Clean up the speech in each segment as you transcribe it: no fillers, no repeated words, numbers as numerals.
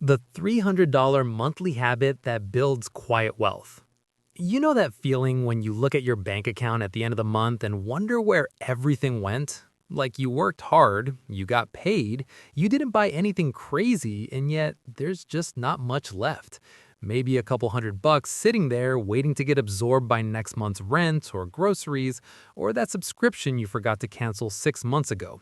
The $300 monthly habit that builds quiet wealth. You know that feeling when you look at your bank account at the end of the month and wonder where everything went? Like you worked hard, you got paid, you didn't buy anything crazy, and yet there's just not much left. Maybe a couple $100 sitting there waiting to get absorbed by next month's rent or groceries, or that subscription you forgot to cancel 6 months ago.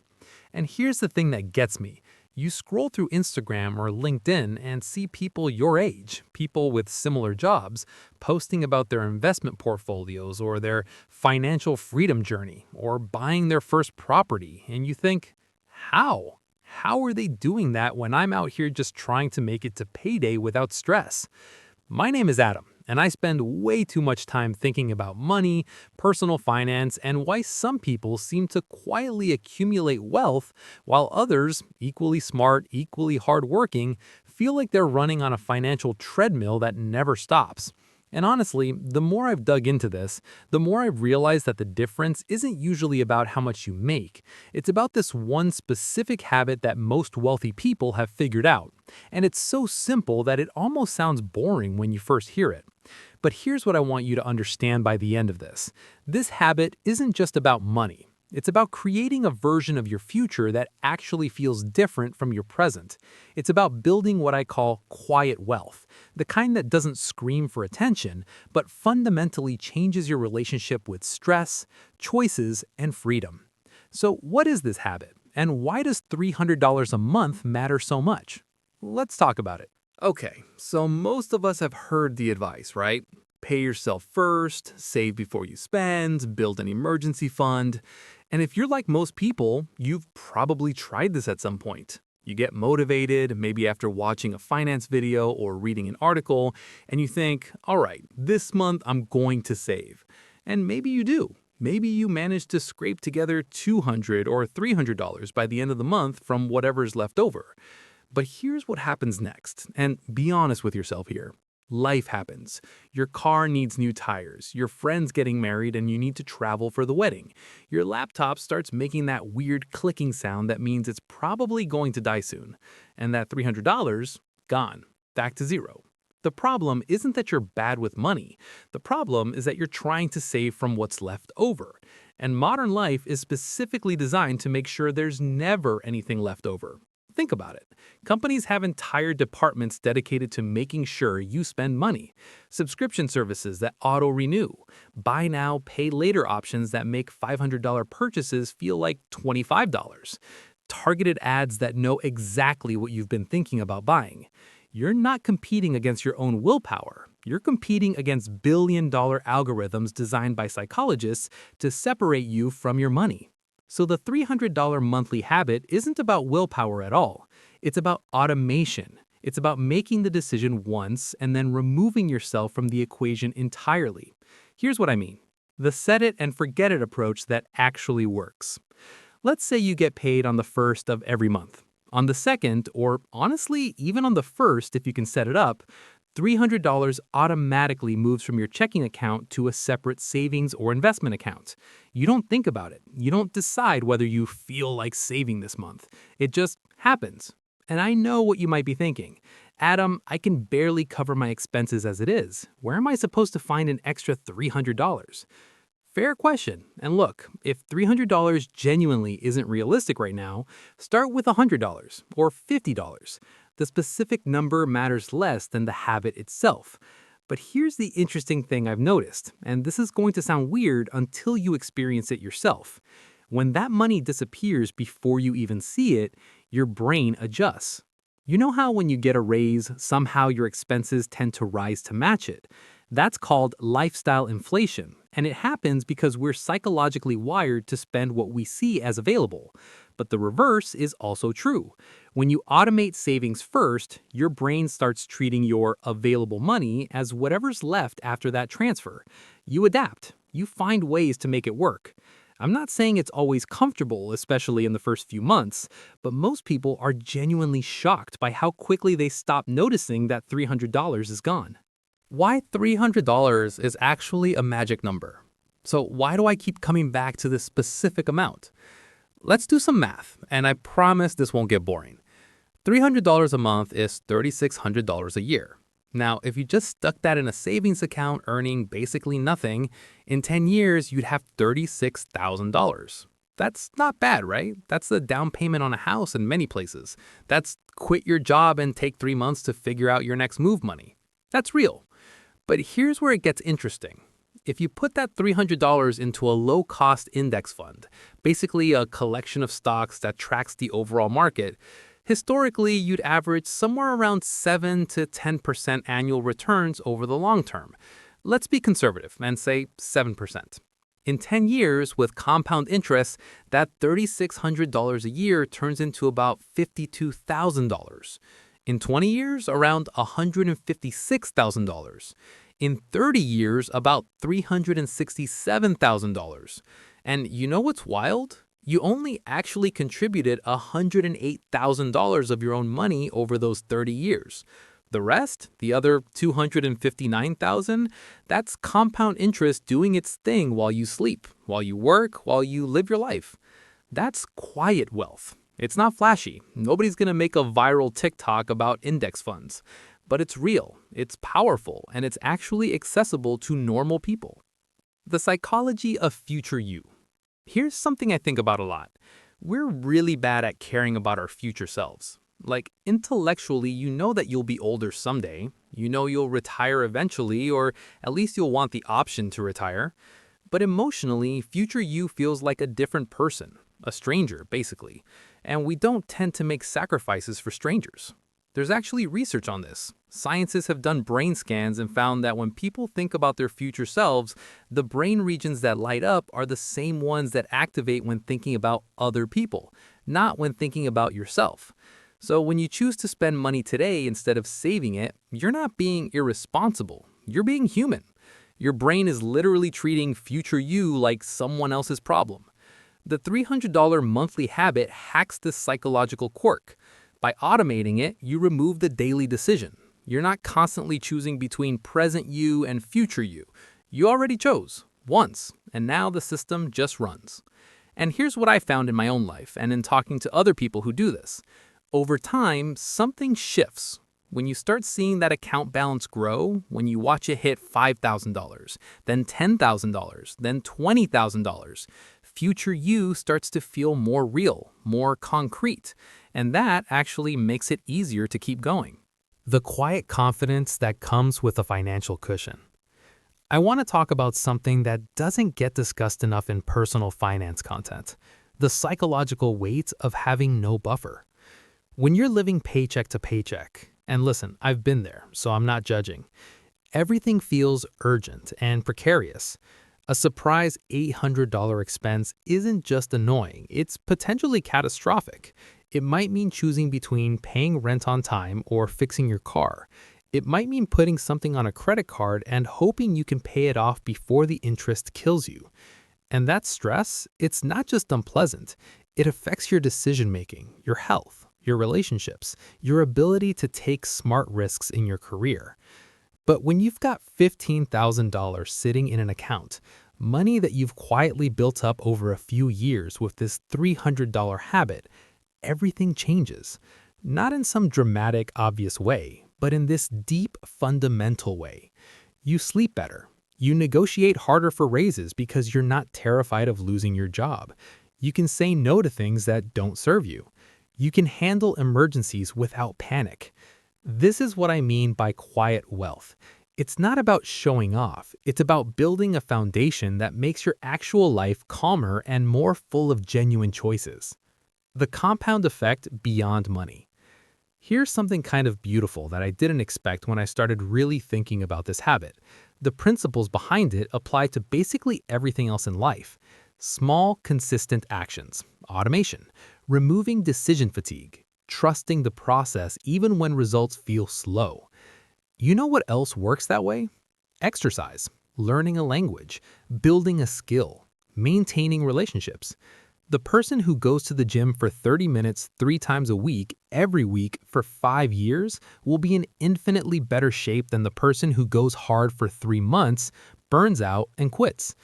And here's the thing that gets me. You scroll through Instagram or LinkedIn and see people your age, people with similar jobs, posting about their investment portfolios or their financial freedom journey or buying their first property. And you think, how? How are they doing that when I'm out here just trying to make it to payday without stress? My name is Adam, and I spend way too much time thinking about money, personal finance, and why some people seem to quietly accumulate wealth while others, equally smart, equally hardworking, feel like they're running on a financial treadmill that never stops. And honestly, the more I've dug into this, the more I've realized that the difference isn't usually about how much you make. It's about this one specific habit that most wealthy people have figured out. And it's so simple that it almost sounds boring when you first hear it. But here's what I want you to understand by the end of this. This habit isn't just about money. It's about creating a version of your future that actually feels different from your present. It's about building what I call quiet wealth, the kind that doesn't scream for attention, but fundamentally changes your relationship with stress, choices, and freedom. So, what is this habit? And why does $300 a month matter so much? Let's talk about it. Okay, so most of us have heard the advice, right? Pay yourself first, save before you spend, build an emergency fund. And if you're like most people, you've probably tried this at some point. You get motivated, maybe after watching a finance video or reading an article, and you think, all right, this month I'm going to save. And maybe you do. Maybe you manage to scrape together $200 or $300 by the end of the month from whatever's left over. But here's what happens next, and be honest with yourself here. Life happens. Your car needs new tires, your friend's getting married and you need to travel for the wedding. Your laptop starts making that weird clicking sound that means it's probably going to die soon. And that $300, gone, back to zero. The problem isn't that you're bad with money. The problem is that you're trying to save from what's left over. And modern life is specifically designed to make sure there's never anything left over. Think about it. Companies have entire departments dedicated to making sure you spend money. Subscription services that auto-renew. Buy now, pay later options that make $500 purchases feel like $25. Targeted ads that know exactly what you've been thinking about buying. You're not competing against your own willpower. You're competing against billion-dollar algorithms designed by psychologists to separate you from your money. So the $300 monthly habit isn't about willpower at all. It's about automation. It's about making the decision once and then removing yourself from the equation entirely. Here's what I mean. The set it and forget it approach that actually works. Let's say you get paid on the first of every month. On the second, or honestly, even on the first if you can set it up, $300 automatically moves from your checking account to a separate savings or investment account. You don't think about it. You don't decide whether you feel like saving this month. It just happens. And I know what you might be thinking. Adam, I can barely cover my expenses as it is. Where am I supposed to find an extra $300? Fair question. And look, if $300 genuinely isn't realistic right now, start with $100 or $50. The specific number matters less than the habit itself. But here's the interesting thing I've noticed, and this is going to sound weird until you experience it yourself. When that money disappears before you even see it, your brain adjusts. You know how when you get a raise, somehow your expenses tend to rise to match it? That's called lifestyle inflation, and it happens because we're psychologically wired to spend what we see as available. But the reverse is also true. When you automate savings first, your brain starts treating your available money as whatever's left after that transfer. You adapt. You find ways to make it work. I'm not saying it's always comfortable, especially in the first few months, but most people are genuinely shocked by how quickly they stop noticing that $300 is gone. Why $300 is actually a magic number. So why do I keep coming back to this specific amount? Let's do some math, and I promise this won't get boring. $300 a month is $3,600 a year. Now, if you just stuck that in a savings account earning basically nothing, in 10 years you'd have $36,000. That's not bad, right? That's the down payment on a house in many places. That's quit your job and take 3 months to figure out your next move money. That's real. But here's where it gets interesting. If you put that $300 into a low-cost index fund, basically a collection of stocks that tracks the overall market, historically you'd average somewhere around 7 to 10% annual returns over the long term. Let's be conservative and say 7%. In 10 years, with compound interest, that $3,600 a year turns into about $52,000. In 20 years, around $156,000. In 30 years, about $367,000. And you know what's wild? You only actually contributed $108,000 of your own money over those 30 years. The rest, the other $259,000, that's compound interest doing its thing while you sleep, while you work, while you live your life. That's quiet wealth. It's not flashy. Nobody's going to make a viral TikTok about index funds. But it's real, it's powerful, and it's actually accessible to normal people. The psychology of future you. Here's something I think about a lot. We're really bad at caring about our future selves. Like, intellectually, you know that you'll be older someday. You know you'll retire eventually, or at least you'll want the option to retire. But emotionally, future you feels like a different person, a stranger, basically. And we don't tend to make sacrifices for strangers. There's actually research on this. Scientists have done brain scans and found that when people think about their future selves, the brain regions that light up are the same ones that activate when thinking about other people, not when thinking about yourself. So when you choose to spend money today instead of saving it, you're not being irresponsible. You're being human. Your brain is literally treating future you like someone else's problem. The $300 monthly habit hacks this psychological quirk. By automating it, you remove the daily decision. You're not constantly choosing between present you and future you. You already chose, once, and now the system just runs. And here's what I found in my own life and in talking to other people who do this. Over time, something shifts. When you start seeing that account balance grow, when you watch it hit $5,000, then $10,000, then $20,000, future you starts to feel more real, more concrete, and that actually makes it easier to keep going. The quiet confidence that comes with a financial cushion. I want to talk about something that doesn't get discussed enough in personal finance content, the psychological weight of having no buffer. When you're living paycheck to paycheck, and listen, I've been there, so I'm not judging, everything feels urgent and precarious. A surprise $800 expense isn't just annoying, it's potentially catastrophic. It might mean choosing between paying rent on time or fixing your car. It might mean putting something on a credit card and hoping you can pay it off before the interest kills you. And that stress, it's not just unpleasant, it affects your decision-making, your health, your relationships, your ability to take smart risks in your career. But when you've got $15,000 sitting in an account, money that you've quietly built up over a few years with this $300 habit, everything changes. Not in some dramatic, obvious way, but in this deep, fundamental way. You sleep better. You negotiate harder for raises because you're not terrified of losing your job. You can say no to things that don't serve you. You can handle emergencies without panic. This is what I mean by quiet wealth. It's not about showing off. It's about building a foundation that makes your actual life calmer and more full of genuine choices. The compound effect beyond money. Here's something kind of beautiful that I didn't expect when I started really thinking about this habit. The principles behind it apply to basically everything else in life. Small, consistent actions, automation, removing decision fatigue, trusting the process even when results feel slow. You know what else works that way? Exercise, learning a language, building a skill, maintaining relationships. The person who goes to the gym for 30 minutes 3 times a week, every week for 5 years, will be in infinitely better shape than the person who goes hard for 3 months, burns out, and quits.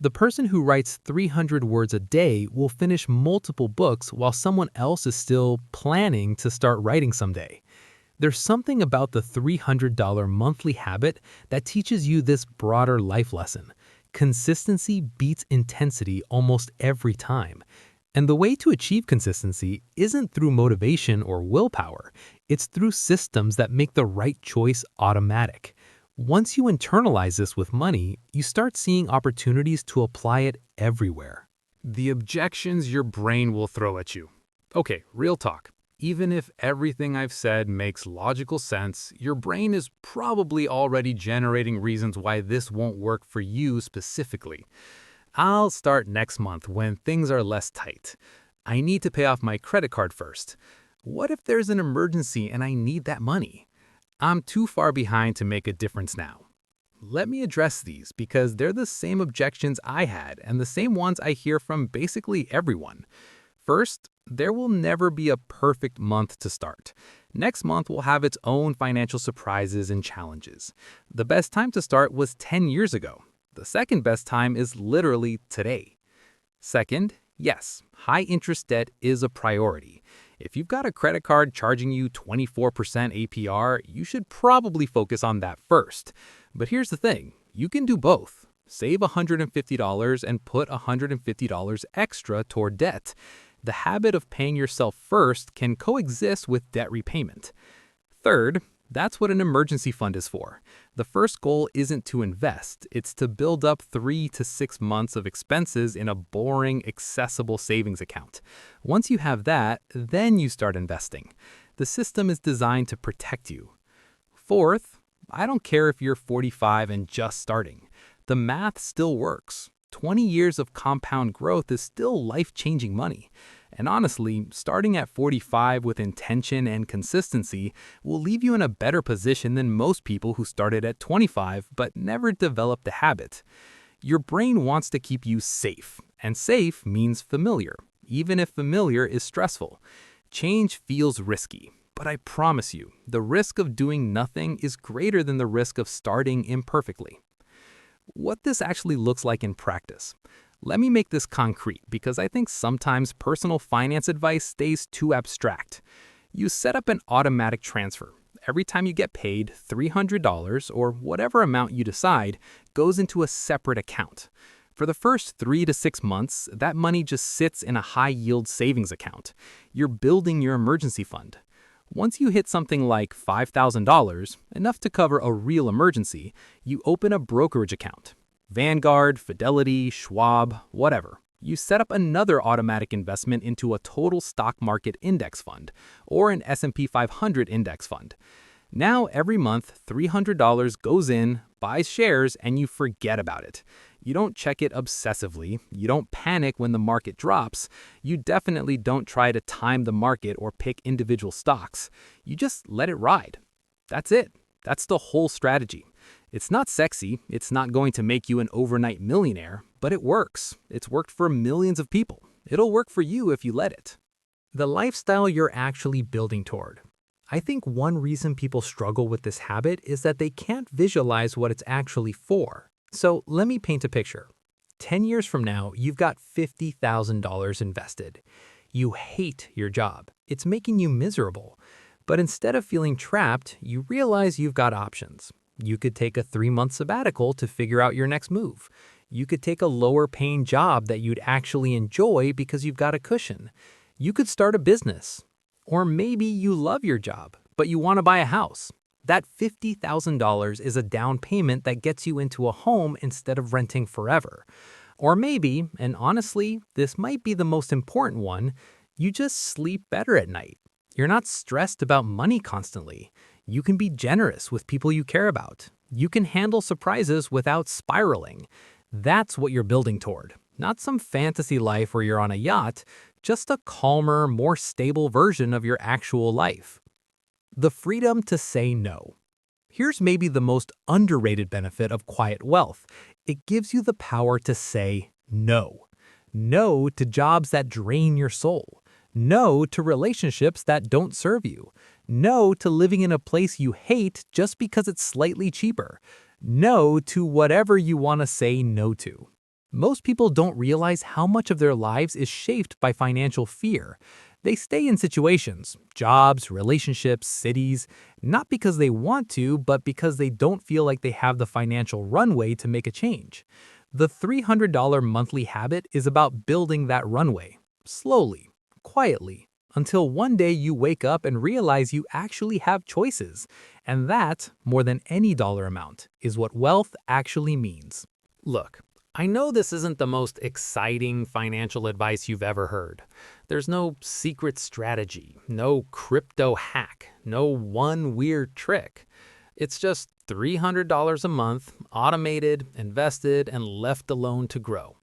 The person who writes 300 words a day will finish multiple books while someone else is still planning to start writing someday. There's something about the $300 monthly habit that teaches you this broader life lesson. Consistency beats intensity almost every time. And the way to achieve consistency isn't through motivation or willpower. It's through systems that make the right choice automatic. Once you internalize this with money, you start seeing opportunities to apply it everywhere. The objections your brain will throw at you. Okay, real talk. Even if everything I've said makes logical sense, your brain is probably already generating reasons why this won't work for you specifically. I'll start next month when things are less tight. I need to pay off my credit card first. What if there's an emergency and I need that money? I'm too far behind to make a difference now. Let me address these because they're the same objections I had and the same ones I hear from basically everyone. First, there will never be a perfect month to start. Next month will have its own financial surprises and challenges. The best time to start was 10 years ago. The second best time is literally today. Second, yes, high-interest debt is a priority. If you've got a credit card charging you 24% APR, you should probably focus on that first. But here's the thing, you can do both. Save $150 and put $150 extra toward debt. The habit of paying yourself first can coexist with debt repayment. Third, that's what an emergency fund is for. The first goal isn't to invest, it's to build up 3 to 6 months of expenses in a boring, accessible savings account. Once you have that, then you start investing. The system is designed to protect you. Fourth, I don't care if you're 45 and just starting. The math still works. 20 years of compound growth is still life-changing money. And honestly, starting at 45 with intention and consistency will leave you in a better position than most people who started at 25 but never developed the habit. Your brain wants to keep you safe, and safe means familiar, even if familiar is stressful. Change feels risky, but I promise you, the risk of doing nothing is greater than the risk of starting imperfectly. What this actually looks like in practice. Let me make this concrete because I think sometimes personal finance advice stays too abstract. You set up an automatic transfer. Every time you get paid, $300 or whatever amount you decide goes into a separate account. For the first 3 to 6 months, that money just sits in a high-yield savings account. You're building your emergency fund. Once you hit something like $5,000, enough to cover a real emergency, you open a brokerage account. Vanguard, Fidelity, Schwab, whatever. You set up another automatic investment into a total stock market index fund or an S&P 500 index fund. Now every month, $300 goes in, buys shares, and you forget about it. You don't check it obsessively. You don't panic when the market drops. You definitely don't try to time the market or pick individual stocks. You just let it ride. That's it. That's the whole strategy. It's not sexy, it's not going to make you an overnight millionaire, but it works. It's worked for millions of people. It'll work for you if you let it. The lifestyle you're actually building toward. I think one reason people struggle with this habit is that they can't visualize what it's actually for. So let me paint a picture. 10 years from now, you've got $50,000 invested. You hate your job. It's making you miserable. But instead of feeling trapped, you realize you've got options. You could take a 3-month sabbatical to figure out your next move. You could take a lower-paying job that you'd actually enjoy because you've got a cushion. You could start a business. Or maybe you love your job, but you want to buy a house. That $50,000 is a down payment that gets you into a home instead of renting forever. Or maybe, and honestly, this might be the most important one, you just sleep better at night. You're not stressed about money constantly. You can be generous with people you care about. You can handle surprises without spiraling. That's what you're building toward. Not some fantasy life where you're on a yacht, just a calmer, more stable version of your actual life. The freedom to say no. Here's maybe the most underrated benefit of quiet wealth. It gives you the power to say no. No to jobs that drain your soul. No to relationships that don't serve you. No to living in a place you hate just because it's slightly cheaper. No to whatever you want to say no to. Most people don't realize how much of their lives is shaped by financial fear. They stay in situations, jobs, relationships, cities, not because they want to, but because they don't feel like they have the financial runway to make a change. The $300 monthly habit is about building that runway, slowly, quietly, until one day you wake up and realize you actually have choices. And that, more than any dollar amount, is what wealth actually means. Look, I know this isn't the most exciting financial advice you've ever heard. There's no secret strategy, no crypto hack, no one weird trick. It's just $300 a month, automated, invested, and left alone to grow.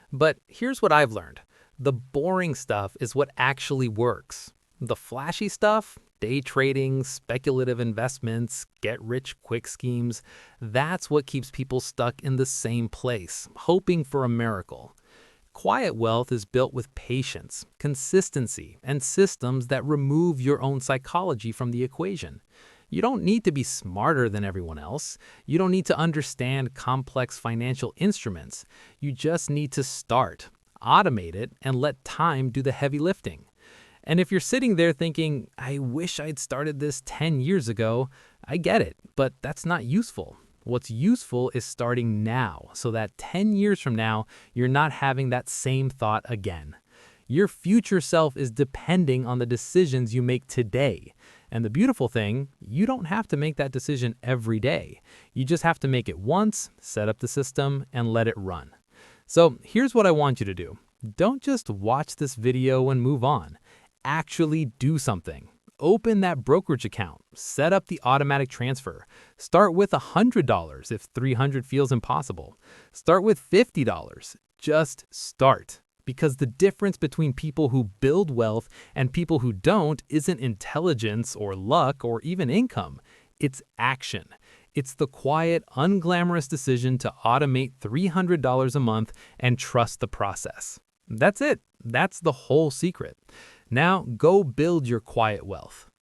But here's what I've learned. The boring stuff is what actually works. The flashy stuff, day trading, speculative investments, get-rich-quick schemes, that's what keeps people stuck in the same place, hoping for a miracle. Quiet wealth is built with patience, consistency, and systems that remove your own psychology from the equation. You don't need to be smarter than everyone else. You don't need to understand complex financial instruments. You just need to start, automate it, and let time do the heavy lifting. And if you're sitting there thinking, I wish I'd started this 10 years ago, I get it, but that's not useful. What's useful is starting now so that 10 years from now, you're not having that same thought again. Your future self is depending on the decisions you make today. And the beautiful thing, you don't have to make that decision every day. You just have to make it once, set up the system, and let it run. So here's what I want you to do. Don't just watch this video and move on. Actually do something. Open that brokerage account, set up the automatic transfer. Start with $100 if $300 feels impossible. Start with $50. Just start. Because the difference between people who build wealth and people who don't isn't intelligence or luck or even income. It's action. It's the quiet, unglamorous decision to automate $300 a month and trust the process. That's it. That's the whole secret. Now, go build your quiet wealth.